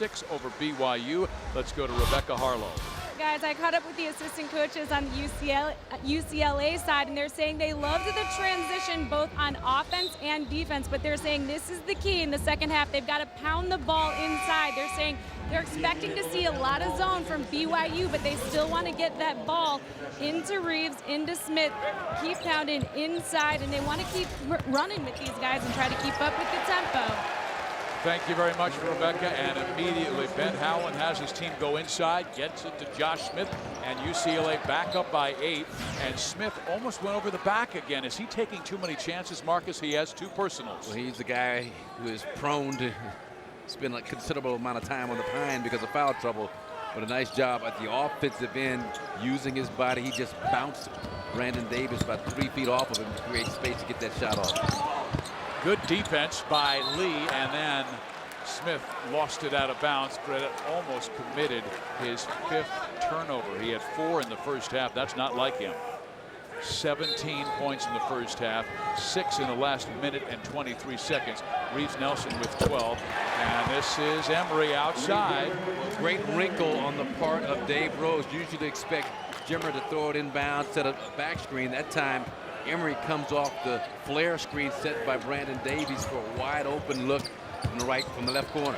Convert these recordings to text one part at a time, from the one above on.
6 over BYU. Let's go to Rebecca Harlow. Guys, I caught up with the assistant coaches on the UCLA side, and they're saying they loved the transition both on offense and defense, but they're saying this is the key in the second half. They've got to pound the ball inside. They're saying they're expecting to see a lot of zone from BYU, but they still want to get that ball into Reeves, into Smith, keep pounding inside, and they want to keep running with these guys and try to keep up with the tempo. Thank you very much, Rebecca. And immediately Ben Howland has his team go inside, gets it to Josh Smith, and UCLA back up by 8. And Smith almost went over the back again. Is he taking too many chances, Marcus? He has 2 personals. Well, he's the guy who is prone to spend a considerable amount of time on the pine because of foul trouble. But a nice job at the offensive end, using his body. He just bounced Brandon Davis about 3 feet off of him to create space to get that shot off. Good defense by Lee, and then Smith lost it out of bounds. Fred almost committed his 5th turnover. He had 4 in the first half. That's not like him. 17 points in the first half, 6 in the last minute and 23 seconds. Reeves Nelson with 12, and this is Emery outside. Great wrinkle on the part of Dave Rose. Usually expect Jimmer to throw it inbound, set up a back screen. That time Emery comes off the flare screen set by Brandon Davies for a wide open look from the left corner.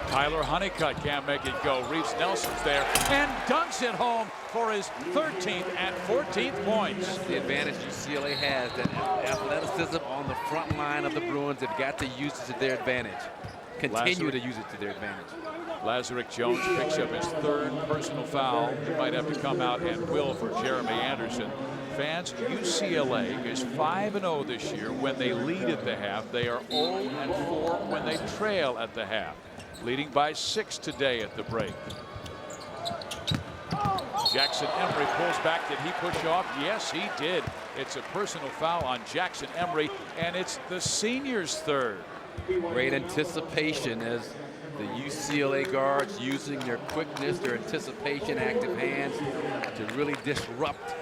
Tyler Honeycutt can't make it go. Reeves Nelson's there and dunks it home for his 13th and 14th points. The advantage UCLA has, that athleticism on the front line of the Bruins. They've got to use it to their advantage. Continue to use it to their advantage. Lazarick Jones picks up his 3rd personal foul. He might have to come out and will for Jeremy Anderson. Fans, UCLA is 5-0 this year when they lead at the half. They are 0-4 when they trail at the half, leading by 6 today at the break. Jackson Emery pulls back. Did he push off? Yes, he did. It's a personal foul on Jackson Emery, and it's the senior's 3rd. Great anticipation as the UCLA guards using their quickness, their anticipation, active hands to really disrupt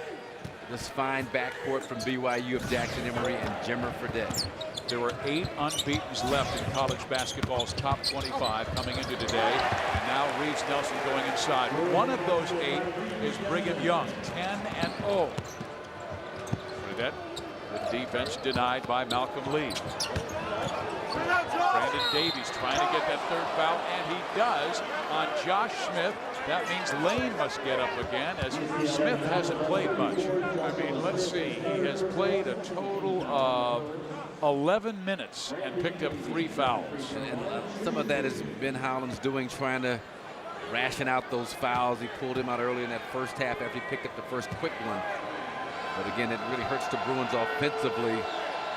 this fine backcourt from BYU of Jackson Emery and Jimmer Fredette. There were 8 unbeatens left in college basketball's top 25 coming into today. And now Reeves Nelson going inside. One of those 8 is Brigham Young, 10-0. Fredette, the defense denied by Malcolm Lee. Brandon Davies trying to get that 3rd foul, and he does on Josh Smith. That means Lane must get up again, as Smith hasn't played much. I mean, let's see. He has played a total of 11 minutes and picked up 3 fouls. And some of that is Ben Howland's doing, trying to ration out those fouls. He pulled him out early in that first half after he picked up the first quick one. But again, it really hurts the Bruins offensively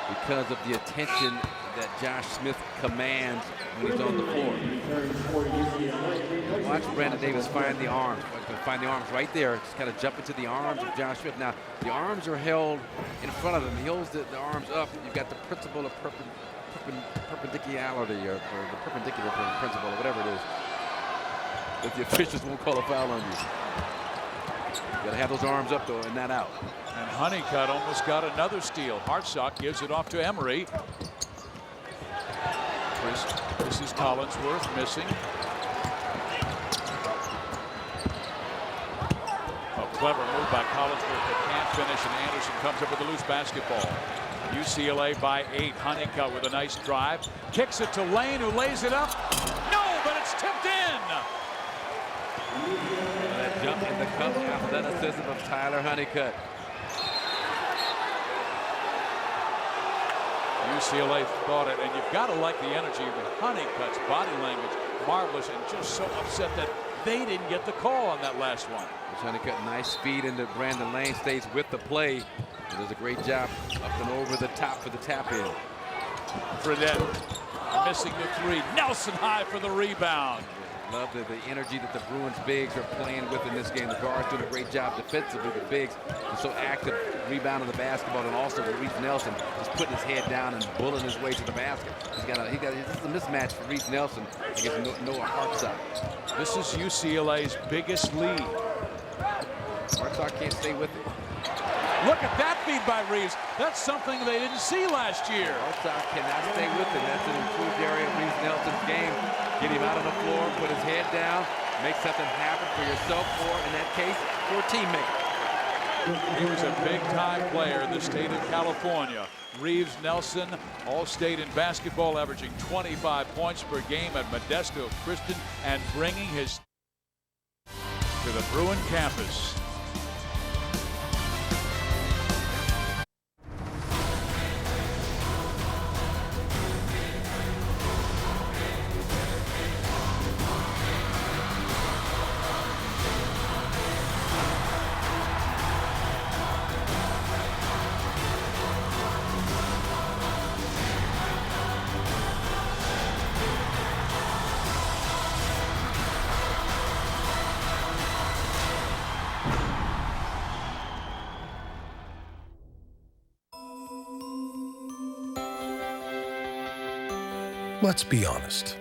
because of the attention that Josh Smith commands when he's on the floor. Watch Brandon Davis find the arms. Right there. Just kind of jump into the arms of Josh Smith. Now, the arms are held in front of him. He holds the arms up. You've got the principle of perpendicularity or the perpendicular principle or whatever it is. But the officials won't call a foul on you. You got to have those arms up, though, and not out. And Honeycutt almost got another steal. Hartsock gives it off to Emery. This is Collinsworth missing. A clever move by Collinsworth that can't finish, and Anderson comes up with a loose basketball. UCLA by 8. Honeycutt with a nice drive. Kicks it to Lane, who lays it up. No, but it's tipped in. That jump in the cup, athleticism of Tyler Honeycutt. UCLA thought it, and you've got to like the energy of Honeycutt's body language. Marvelous, and just so upset that they didn't get the call on that last one. Honeycutt, nice speed into Brandon Lane, stays with the play. He does a great job up and over the top for the tap in. Fredette missing the 3. Nelson high for the rebound. Love the energy that the Bruins bigs are playing with in this game. The guards doing a great job defensively. The bigs are so active, rebounding the basketball, and also with Reeves Nelson just putting his head down and bulling his way to the basket. This is a mismatch for Reeves Nelson against Noah Hartsock. This is UCLA's biggest lead. Hartsock can't stay with it. Look at that feed by Reeves. That's something they didn't see last year. Outside cannot stay with him. That's an improved area of Reeves Nelson's game. Get him out on the floor, put his head down, make something happen for yourself or, in that case, for a teammate. He was a big-time player in the state of California. Reeves Nelson, All-State in basketball, averaging 25 points per game at Modesto Christian and bringing his to the Bruin campus. Let's be honest.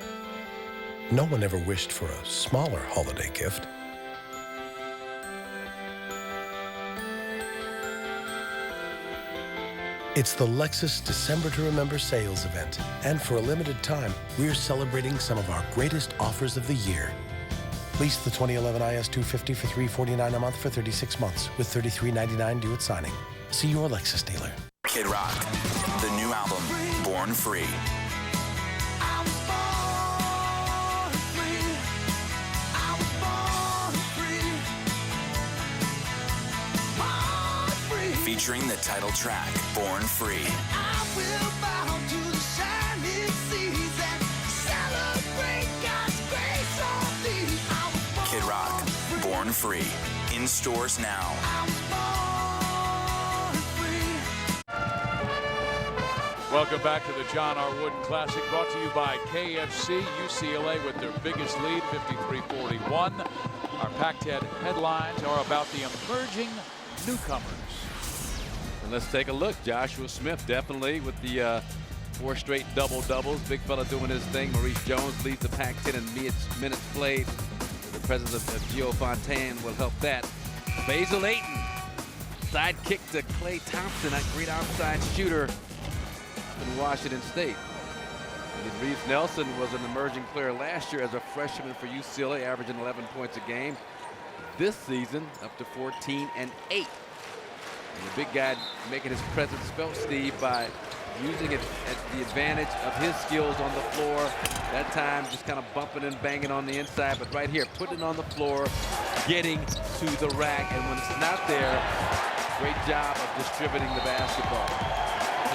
No one ever wished for a smaller holiday gift. It's the Lexus December to Remember sales event, and for a limited time, we're celebrating some of our greatest offers of the year. Lease the 2011 IS250 for $349 a month for 36 months, with $33.99 due at signing. See your Lexus dealer. Kid Rock, the new album, Born Free. Featuring the title track, Born Free. I will bow to the shining seas and celebrate God's grace on thee. Kid Rock, Born Free. In stores now. Welcome back to the John R. Wooden Classic, brought to you by KFC. UCLA with their biggest lead, 53-41. Our Pac-10 headlines are about the emerging newcomers. And let's take a look. Joshua Smith definitely with the 4 straight double-doubles. Big fella doing his thing. Maurice Jones leads the Pac-10 in minutes played. The presence of Gio Fontaine will help that. Basil Ayton, sidekick to Klay Thompson, that great outside shooter in Washington State. And Reeves Nelson was an emerging player last year as a freshman for UCLA, averaging 11 points a game. This season, up to 14 and 8. And the big guy making his presence felt, Steve, by using it at the advantage of his skills on the floor. That time just kind of bumping and banging on the inside, but right here, putting it on the floor, getting to the rack, and when it's not there, great job of distributing the basketball.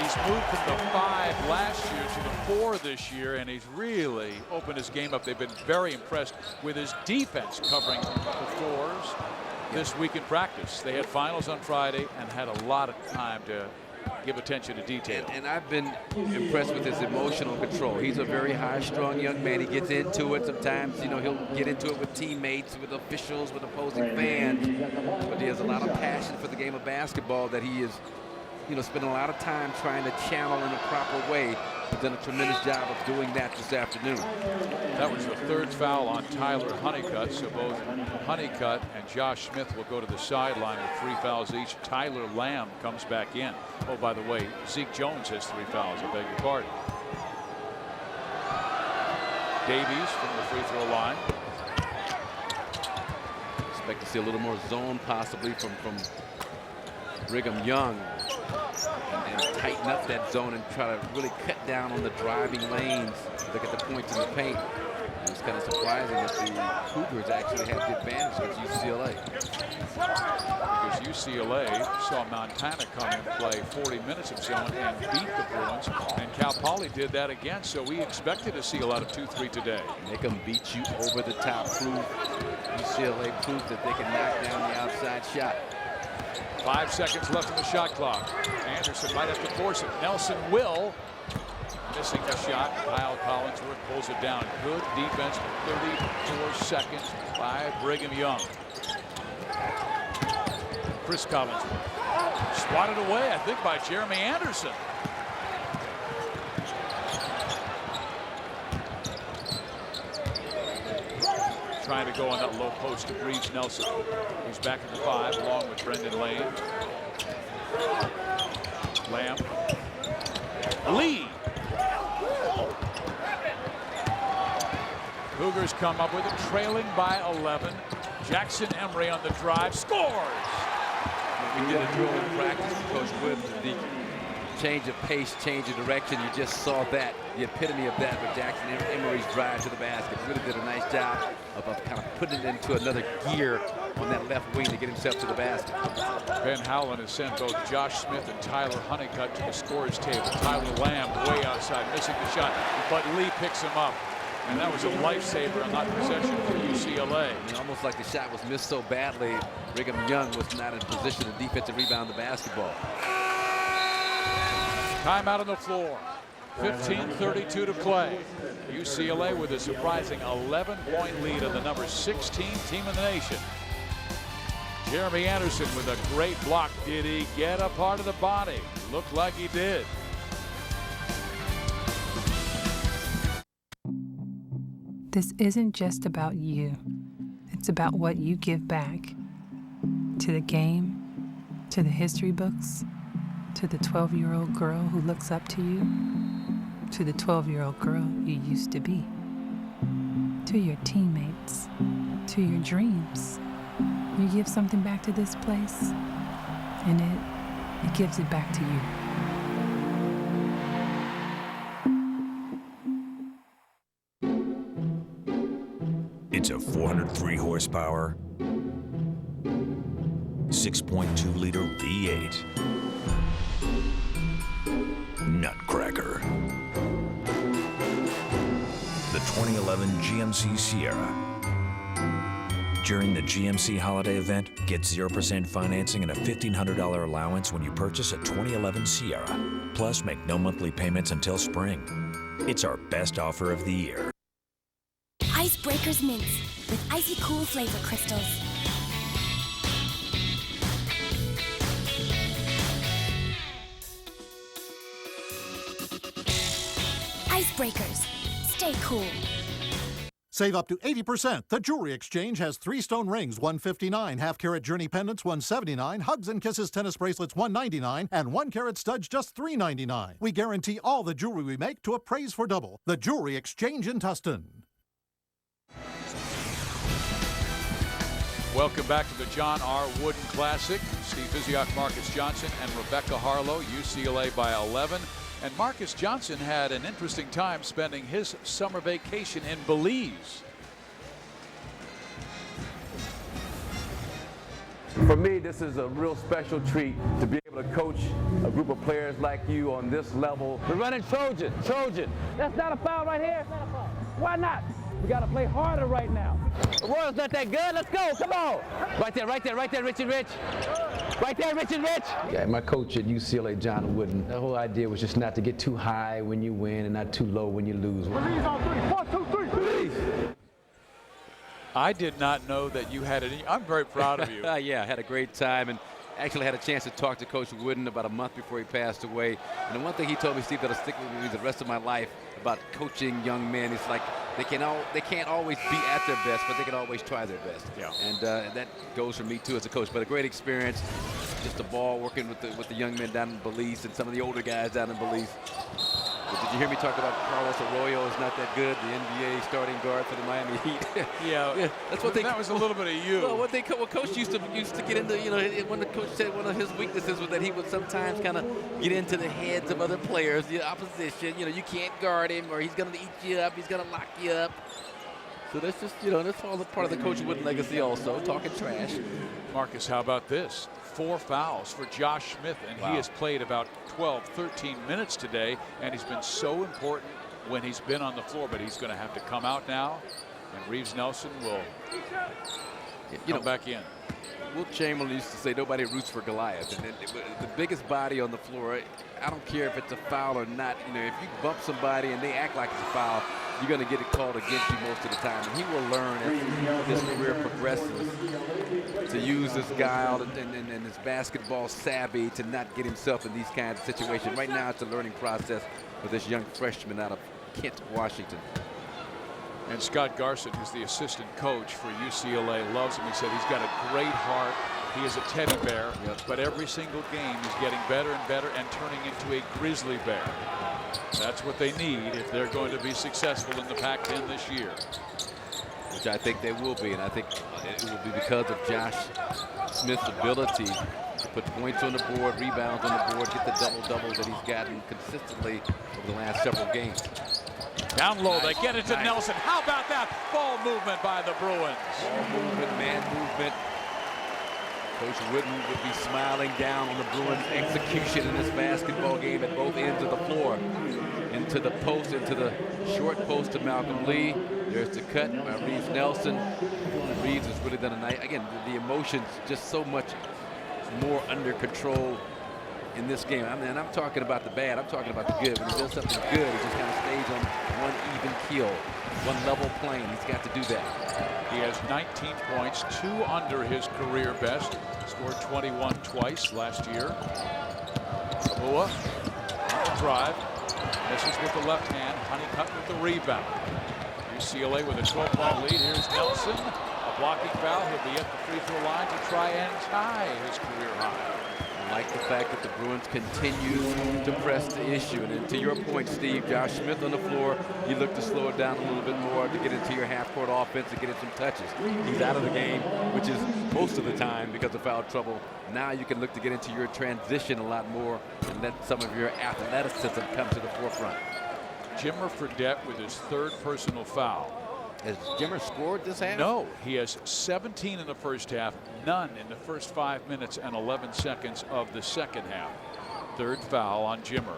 He's moved from the 5 last year to the 4 this year, and he's really opened his game up. They've been very impressed with his defense covering the 4s this week in practice. They had finals on Friday and had a lot of time to give attention to detail. And I've been impressed with his emotional control. He's a very high-strung young man. He gets into it sometimes. You know, he'll get into it with teammates, with officials, with opposing fans. But he has a lot of passion for the game of basketball that he is, you know, spending a lot of time trying to channel in a proper way. He's done a tremendous job of doing that this afternoon. That was the 3rd foul on Tyler Honeycutt, so both Honeycutt and Josh Smith will go to the sideline with 3 fouls each. Tyler Lamb comes back in. Oh, by the way, Zeke Jones has 3 fouls. I beg your pardon. Davies from the free throw line. Expect to see a little more zone possibly from Brigham Young. And tighten up that zone and try to really cut down on the driving lanes. Look at the points in the paint. It's kind of surprising that the Cougars actually have the advantage against UCLA. Because UCLA saw Montana come and play 40 minutes of zone and beat the Bruins, and Cal Poly did that again, so we expected to see a lot of 2-3 today. Make them beat you over the top. UCLA proved that they can knock down the outside shot. 5 seconds left in the shot clock. Anderson might have to force it. Nelson will. Missing the shot. Kyle Collinsworth pulls it down. Good defense for 34 seconds by Brigham Young. Chris Collinsworth swatted away, I think, by Jeremy Anderson. Trying to go on that low post to Reeves Nelson. He's back in the 5 along with Brendan Lane. Lamb. Lee. Cougars come up with it, trailing by 11. Jackson Emery on the drive, scores! We did a drill in practice, Coach Wooden, the change of pace, change of direction. You just saw that, the epitome of that with Jackson Emery's drive to the basket. Really did a nice job of kind of putting it into another gear on that left wing to get himself to the basket. Ben Howland has sent both Josh Smith and Tyler Honeycutt to the scorer's table. Tyler Lamb way outside, missing the shot, but Lee picks him up. And that was a lifesaver on that possession for UCLA. And almost like the shot was missed so badly, Brigham Young was not in position to defensive rebound the basketball. Time out on the floor. 15:32 to play. UCLA with a surprising 11-point lead on the number 16 team in the nation. Jeremy Anderson with a great block. Did he get a part of the body? Looked like he did. This isn't just about you. It's about what you give back. To the game, to the history books, to the 12-year-old girl who looks up to you, to the 12-year-old girl you used to be, to your teammates, to your dreams. You give something back to this place, and it gives it back to you. It's a 403 horsepower, 6.2-liter V8 Nutcracker. The 2011 GMC Sierra. During the GMC holiday event, get 0% financing and a $1,500 allowance when you purchase a 2011 Sierra. Plus, make no monthly payments until spring. It's our best offer of the year. Icebreakers Mints with icy cool flavor crystals. Icebreakers. Stay cool. Save up to 80%. The Jewelry Exchange has 3-stone rings, $159, half-carat journey pendants, $179, Hugs and Kisses tennis bracelets, $199, and 1-carat studs, just $399. We guarantee all the jewelry we make to appraise for double. The Jewelry Exchange in Tustin. Welcome back to the John R. Wooden Classic. Steve Physiok, Marcus Johnson, and Rebecca Harlow. UCLA by 11. And Marcus Johnson had an interesting time spending his summer vacation in Belize. For me, this is a real special treat to be able to coach a group of players like you on this level. We're running Trojan. That's not a foul right here. Why not? We got to play harder right now. The Royals not that good. Let's go. Come on. Right there, Rich and Rich. Right there, Rich and Rich. Yeah, my coach at UCLA, John Wooden, the whole idea was just not to get too high when you win and not too low when you lose. Release on 3. 1, 2, 3. Release. I did not know that you had it. I'm very proud of you. Yeah, I had a great time and actually had a chance to talk to Coach Wooden about a month before he passed away. And the one thing he told me, Steve, that'll stick with me the rest of my life about coaching young men, it's like they can't always be at their best, but they can always try their best. Yeah. And that goes for me too as a coach. But a great experience, just a ball working with the young men down in Belize and some of the older guys down in Belize. But did you hear me talk about Carlos Arroyo is not that good, the NBA starting guard for the Miami Heat? Yeah, that's what they. That was a little bit of you. Well, what coach used to get into, when the coach said one of his weaknesses was that he would sometimes kind of get into the heads of other players, the opposition. You can't guard him, or he's going to eat you up, he's going to lock you up. So that's just, that's all part of the Coach Wooden legacy also, talking trash. Marcus, how about this? 4 fouls for Josh Smith, and Wow. he has played about 12, 13 minutes today, and he's been so important when he's been on the floor, but he's going to have to come out now, and Reeves Nelson will come back in. Wilt Chamberlain used to say nobody roots for Goliath, and the biggest body on the floor, I don't care if it's a foul or not. If you bump somebody and they act like it's a foul, you're going to get it called against you most of the time. And he will learn as his career progresses to use this guile and his basketball savvy to not get himself in these kinds of situations. Right now, it's a learning process for this young freshman out of Kent, Washington. And Scott Garson, who's the assistant coach for UCLA, loves him. He said he's got a great heart. He is a teddy bear, but every single game he's getting better and better and turning into a grizzly bear. That's what they need if they're going to be successful in the Pac-10 this year. Which I think they will be, and I think it will be because of Josh Smith's ability to put points on the board, rebounds on the board, get the double-double that he's gotten consistently over the last several games. Down low, they get it to Nelson. How about that ball movement by the Bruins? Ball movement, man movement. Coach Wooden would be smiling down on the Bruins' execution in this basketball game at both ends of the floor. Into the post, into the short post to Malcolm Lee. There's the cut by Reeves Nelson. Reeves has really done a night. Again, the emotions just so much more under control in this game. I'm talking about the bad. I'm talking about the good. When he does something good, he just kind of stays on one even keel, one level plane. He's got to do that. He has 19 points, 2 under his career best. Scored 21 twice last year. Abua on the drive. Misses with the left hand. Honeycutt with the rebound. UCLA with a 12-point lead. Here's Nelson. A blocking foul. He'll be at the free throw line to try and tie his career high. I like the fact that the Bruins continue to press the issue. And then to your point, Steve, Josh Smith on the floor, you look to slow it down a little bit more to get into your half-court offense and get in some touches. He's out of the game, which is most of the time because of foul trouble. Now you can look to get into your transition a lot more and let some of your athleticism come to the forefront. Jimmer Fredette with his 3rd personal foul. Has Jimmer scored this half? No, he has 17 in the first half, none in the first 5 minutes and 11 seconds of the second half. 3rd foul on Jimmer.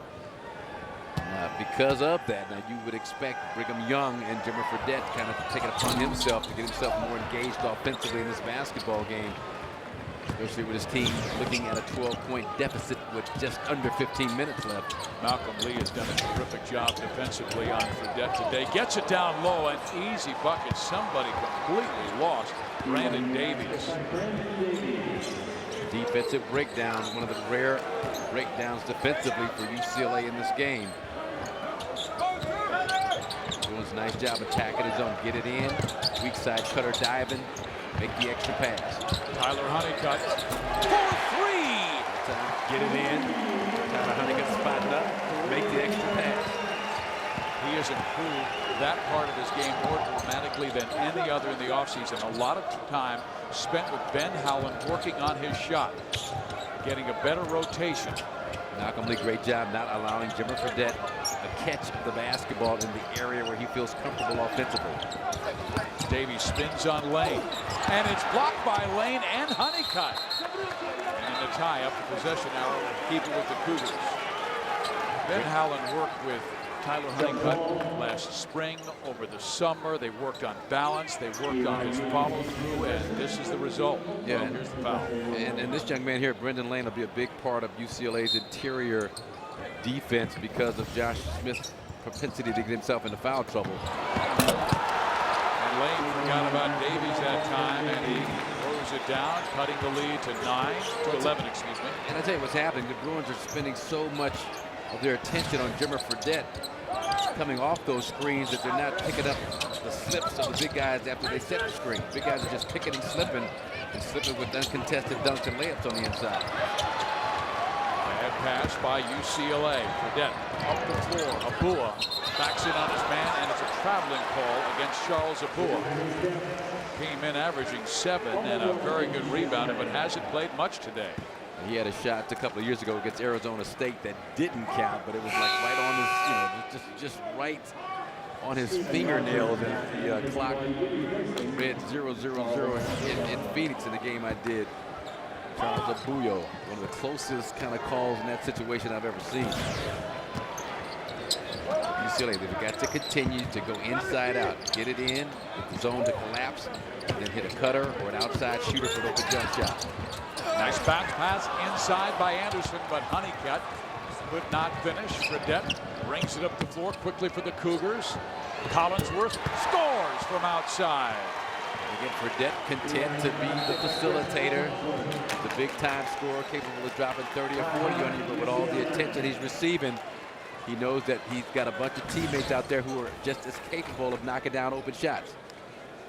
Because of that, now you would expect Brigham Young and Jimmer Fredette kind of take it upon himself to get himself more engaged offensively in this basketball game, especially with his team looking at a 12-point deficit with just under 15 minutes left. Malcolm Lee has done a terrific job defensively on Fredette today. Gets it down low, an easy bucket. Somebody completely lost Brandon Davies. Defensive breakdown, one of the rare breakdowns defensively for UCLA in this game. Doing a nice job attacking his own. Get it in. Weak side cutter diving. Make the extra pass. Tyler Honeycutt for 3. Get it in. Tyler Honeycutt spotting up. Make the extra pass. He has improved that part of his game more dramatically than any other in the offseason. A lot of time spent with Ben Howland working on his shot, getting a better rotation. Malcolm Lee, great job not allowing Jimmer Fredette to catch the basketball in the area where he feels comfortable offensively. Davies spins on Lane, and it's blocked by Lane and Honeycutt. And in the tie-up, the possession arrow will keep it with the Cougars. Ben Howland worked with Tyler Honeycutt last spring, over the summer. They worked on balance. They worked on his follow-through, and this is the result. Yeah, well, here's the foul. And this young man here, Brendan Lane, will be a big part of UCLA's interior defense because of Josh Smith's propensity to get himself into foul trouble. And Lane forgot about Davies that time, and he throws it down, cutting the lead to 11, excuse me. And I tell you what's happening, the Bruins are spending so much of their attention on Jimmer Fredette coming off those screens that they're not picking up the slips of the big guys after they set the screen. Big guys are just picking and slipping with uncontested dunks and layups on the inside. Bad pass by UCLA. Fredette up the floor. Abua backs in on his man, and it's a traveling call against Charles Abua. Came in averaging 7 and a very good rebounder, but hasn't played much today. He had a shot a couple of years ago against Arizona State that didn't count, but it was like right on his, just right on his fingernails. And the clock read 0-0-0 in Phoenix in the game I did. Charles Abua, one of the closest kind of calls in that situation I've ever seen. UCLA, they've got to continue to go inside out, get it in, get the zone to collapse, and then hit a cutter or an outside shooter for the open jump shot. Nice bounce pass inside by Anderson, but Honeycutt could not finish. Fredette brings it up the floor quickly for the Cougars. Collinsworth scores from outside. Again, Fredette content to be the facilitator, the big-time scorer, capable of dropping 30 or 40 on you, but with all the attention he's receiving, he knows that he's got a bunch of teammates out there who are just as capable of knocking down open shots.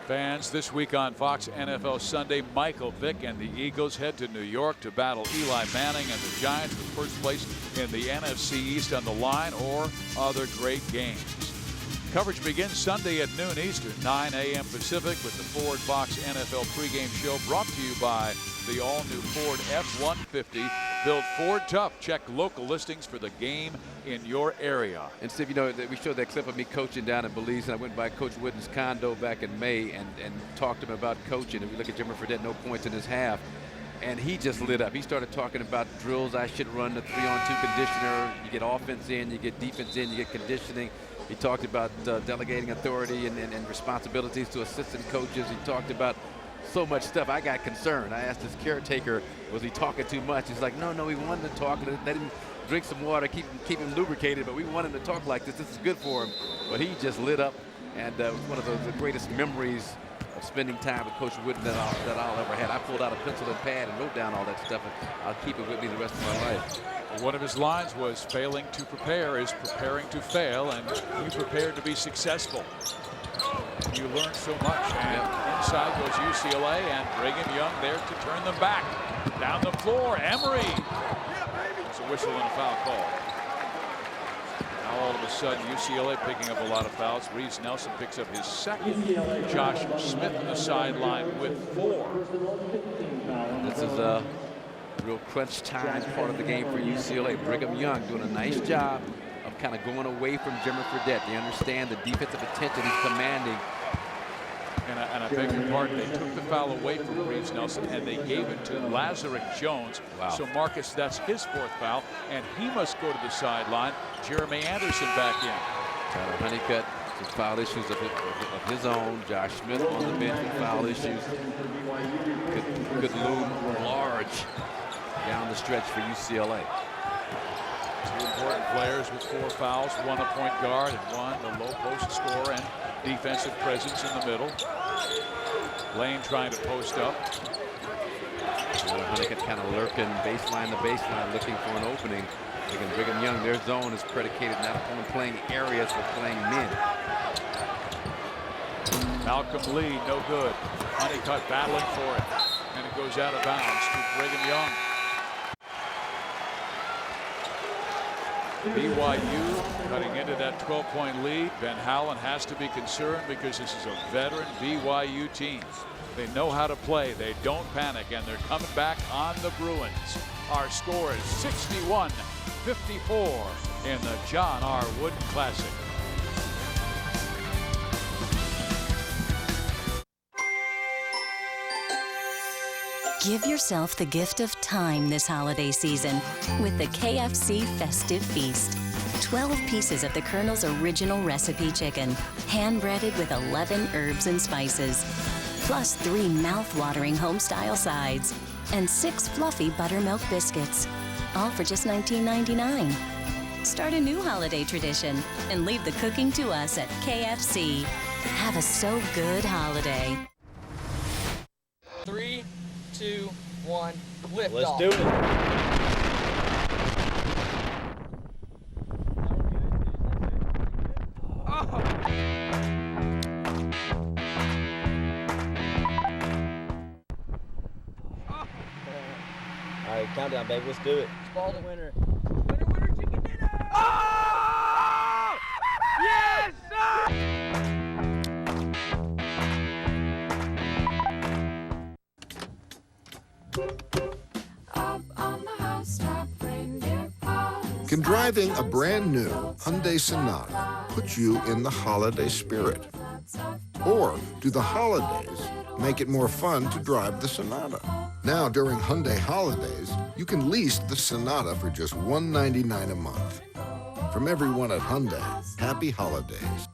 Fans, this week on Fox NFL Sunday, Michael Vick and the Eagles head to New York to battle Eli Manning and the Giants for first place in the NFC East on the line, or other great games. Coverage begins Sunday at noon Eastern, 9 a.m. Pacific, with the Ford Fox NFL pregame show brought to you by the all-new Ford F-150. Built Ford tough. Check local listings for the game in your area. And Steve, you know, we showed that clip of me coaching down in Belize, and I went by Coach Wooden's condo back in May and talked to him about coaching. And we look at Jimmer Fredette, no points in his half. And he just lit up. He started talking about drills I should run, the 3-on-2 conditioner. You get offense in, you get defense in, you get conditioning. He talked about delegating authority and responsibilities to assistant coaches. He talked about so much stuff. I got concerned. I asked his caretaker, was he talking too much? He's like, no, we wanted to talk. Let him drink some water, keep him lubricated, but we want him to talk like this. This is good for him. But he just lit up, and it was one of the greatest memories of spending time with Coach Wooden that I'll ever had. I pulled out a pencil and pad and wrote down all that stuff, and I'll keep it with me the rest of my life. One of his lines was, failing to prepare is preparing to fail, and he prepared to be successful. You learn so much. And inside goes UCLA, and Brigham Young there to turn them back. Down the floor, Emery. It's a whistle and a foul call. Now all of a sudden UCLA picking up a lot of fouls. Reeves Nelson picks up his second. Josh Smith on the sideline with 4. This is a real crunch time part of the game for UCLA. Brigham Young doing a nice job of kind of going away from Jimmer Fredette. They understand the defensive attention he's commanding. And I beg your pardon, they took the foul away from Reeves Nelson and they gave it to Lazarick Jones. Wow. So Marcus, that's his 4th foul, and he must go to the sideline. Jeremy Anderson back in. Tyler Honeycutt, some foul issues of his own. Josh Smith on the bench with foul issues. Could loom large down the stretch for UCLA. 2 important players with 4 fouls, 1 a point guard and 1 the low post scorer and defensive presence in the middle. Lane trying to post up. Honeycutt kind of lurking baseline to baseline, looking for an opening. Again, Brigham Young, their zone is predicated not upon playing areas, but playing men. Malcolm Lee, no good. Honeycutt battling for it, and it goes out of bounds to Brigham Young. BYU cutting into that 12-point lead. Ben Howland has to be concerned because this is a veteran BYU team. They know how to play. They don't panic, and they're coming back on the Bruins. Our score is 61-54 in the John R. Wooden Classic. Give yourself the gift of time this holiday season with the KFC Festive Feast. 12 pieces of the Colonel's original recipe chicken, hand-breaded with 11 herbs and spices, plus 3 mouth-watering home-style sides, and 6 fluffy buttermilk biscuits, all for just $19.99. Start a new holiday tradition and leave the cooking to us at KFC. Have a so good holiday. 3, 2, 1, lift Let's off. do it. All right, countdown, baby. Let's do it. Ball the winner. Yes, sir! Can driving a brand new Hyundai Sonata put you in the holiday spirit? Or do the holidays make it more fun to drive the Sonata? Now, during Hyundai holidays, you can lease the Sonata for just $199 a month. From everyone at Hyundai, happy holidays.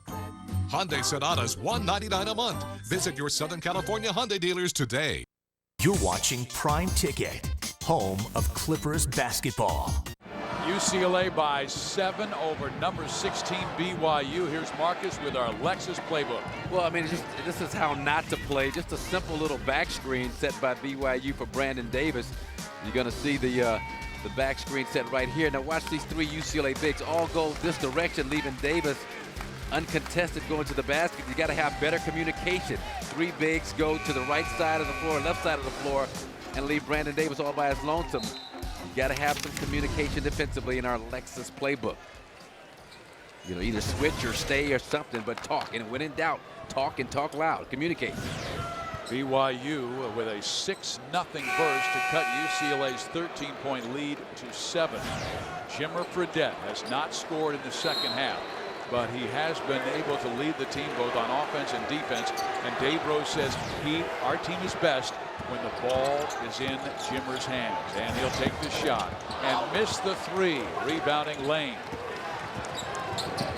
Hyundai Sonatas $199 a month. Visit your Southern California Hyundai dealers today. You're watching Prime Ticket, home of Clippers basketball. UCLA by 7 over number 16 BYU. Here's Marcus with our Lexus playbook. Well, I mean, this is how not to play. Just a simple little back screen set by BYU for Brandon Davis. You're going to see the back screen set right here. Now watch these 3 UCLA bigs all go this direction, leaving Davis uncontested going to the basket, you got to have better communication. 3 bigs go to the right side of the floor, left side of the floor, and leave Brandon Davis all by his lonesome. You got to have some communication defensively in our Lexus playbook. You know, either switch or stay or something, but talk. And when in doubt, talk and talk loud. Communicate. BYU with a 6-0 burst to cut UCLA's 13-point lead to 7. Jimmer Fredette has not scored in the second half, but he has been able to lead the team both on offense and defense. And Dave Rose says our team is best when the ball is in Jimmer's hands. And he'll take the shot and miss the 3. Rebounding Lane.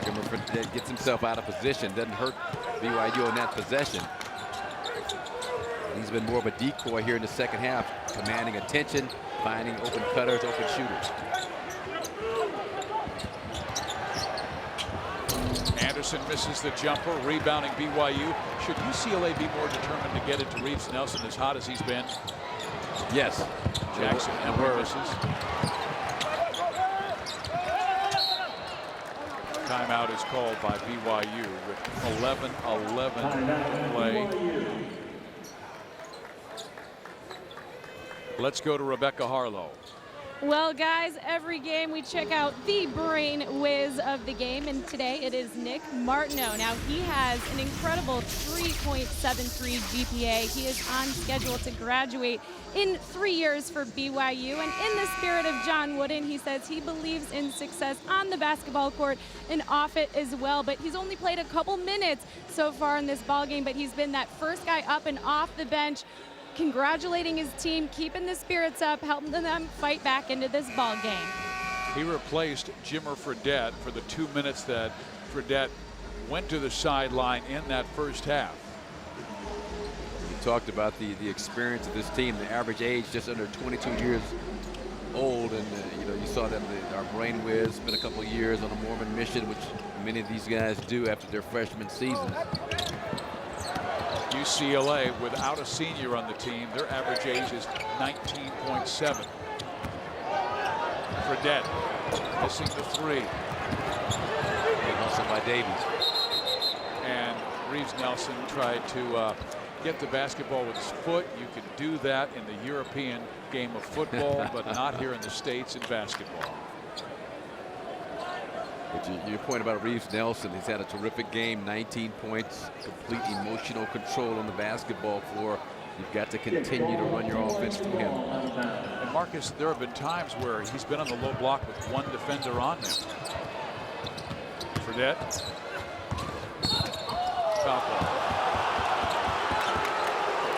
Jimmer Fredette gets himself out of position. Doesn't hurt BYU in that possession. He's been more of a decoy here in the second half, commanding attention, finding open cutters, open shooters. Anderson misses the jumper, rebounding BYU. Should UCLA be more determined to get it to Reeves Nelson as hot as he's been? Yes. Jackson Emery misses. Timeout is called by BYU with 11:11 to play. Let's go to Rebecca Harlow. Well, guys, every game we check out the brain whiz of the game, and today it is Nick Martineau. Now, he has an incredible 3.73 GPA. He is on schedule to graduate in 3 years for BYU, and in the spirit of John Wooden, he says he believes in success on the basketball court and off it as well, but he's only played a couple minutes so far in this ball game, but he's been that first guy up and off the bench, congratulating his team, keeping the spirits up, helping them fight back into this ball game. He replaced Jimmer Fredette for the 2 minutes that Fredette went to the sideline in that first half. You talked about the experience of this team, the average age just under 22 years old, and you know, you saw that our brain whiz spent a couple of years on a Mormon mission, which many of these guys do after their freshman season. UCLA, without a senior on the team, their average age is 19.7. Fredette missing the 3. Also by Davies. And Reeves Nelson tried to get the basketball with his foot. You can do that in the European game of football, but not here in the States in basketball. But your point about Reeves Nelson, he's had a terrific game, 19 points, complete emotional control on the basketball floor. You've got to continue to run your offense through him. And Marcus, there have been times where he's been on the low block with one defender on him. Fredette. Foul ball.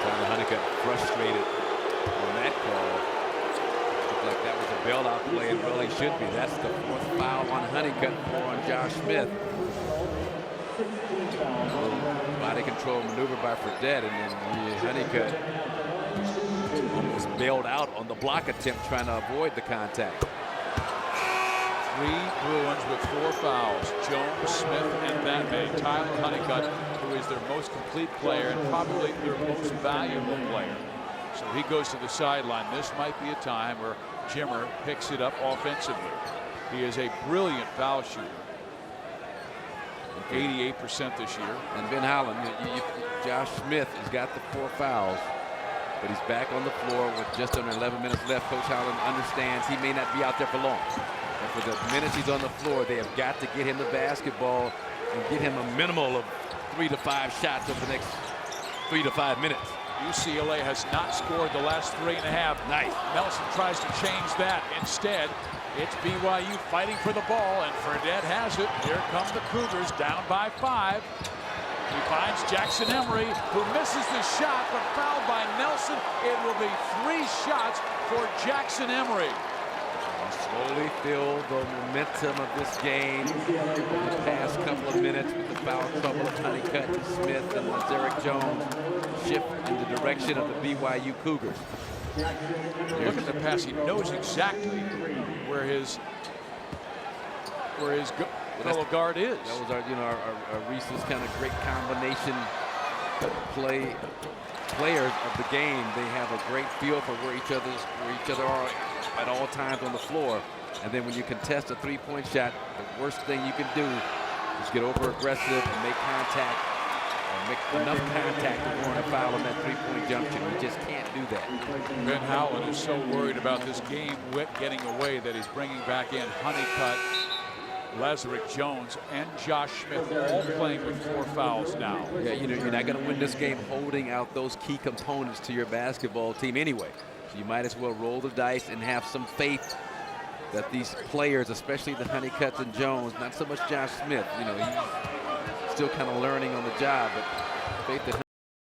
Tyler Honeycutt frustrated on that call. Looked like that was a bailout play, and really should be. That's the 4th foul on Honeycutt, 4 on Josh Smith. Body control maneuver by Fredette, and then Honeycutt almost bailed out on the block attempt, trying to avoid the contact. 3 Bruins with 4 fouls. Jones, Smith, and that made Tyler Honeycutt, who is their most complete player and probably their most valuable player. So he goes to the sideline. This might be a time where Jimmer picks it up offensively. He is a brilliant foul shooter. 88% this year. And Ben Howland, Josh Smith has got the 4 fouls, but he's back on the floor with just under 11 minutes left. Coach Howland understands he may not be out there for long. And for the minutes he's on the floor, they have got to get him the basketball and get him a minimal of 3 to 5 shots over the next 3 to 5 minutes. UCLA has not scored the last 3.5. Nice. Nelson tries to change that. Instead, it's BYU fighting for the ball, and Fredette has it. Here come the Cougars down by 5. He finds Jackson Emery, who misses the shot, but fouled by Nelson. It will be 3 shots for Jackson Emery. Slowly feel the momentum of this game in the past couple of minutes with the foul trouble of Honeycutt and Smith and Lazarick Jones shift in the direction of the BYU Cougars. Look at the pass. He knows exactly where his fellow guard is. That was our Reese's kind of great combination players of the game. They have a great feel for where each other are at all times on the floor. And then when you contest a 3-point shot, the worst thing you can do is Just get over aggressive and make contact, or make enough contact to warrant a foul on that three-point junction. You just can't do that. Ben Howland is so worried about this game getting away that he's bringing back in Honeycutt, Lazarick Jones, and Josh Smith, all playing with 4 fouls now. Yeah, you know, you're not going to win this game holding out those key components to your basketball team anyway. So you might as well roll the dice and have some faith that these players, especially the Honeycutts and Jones, not so much Josh Smith, you know, he's still kind of learning on the job, but faith that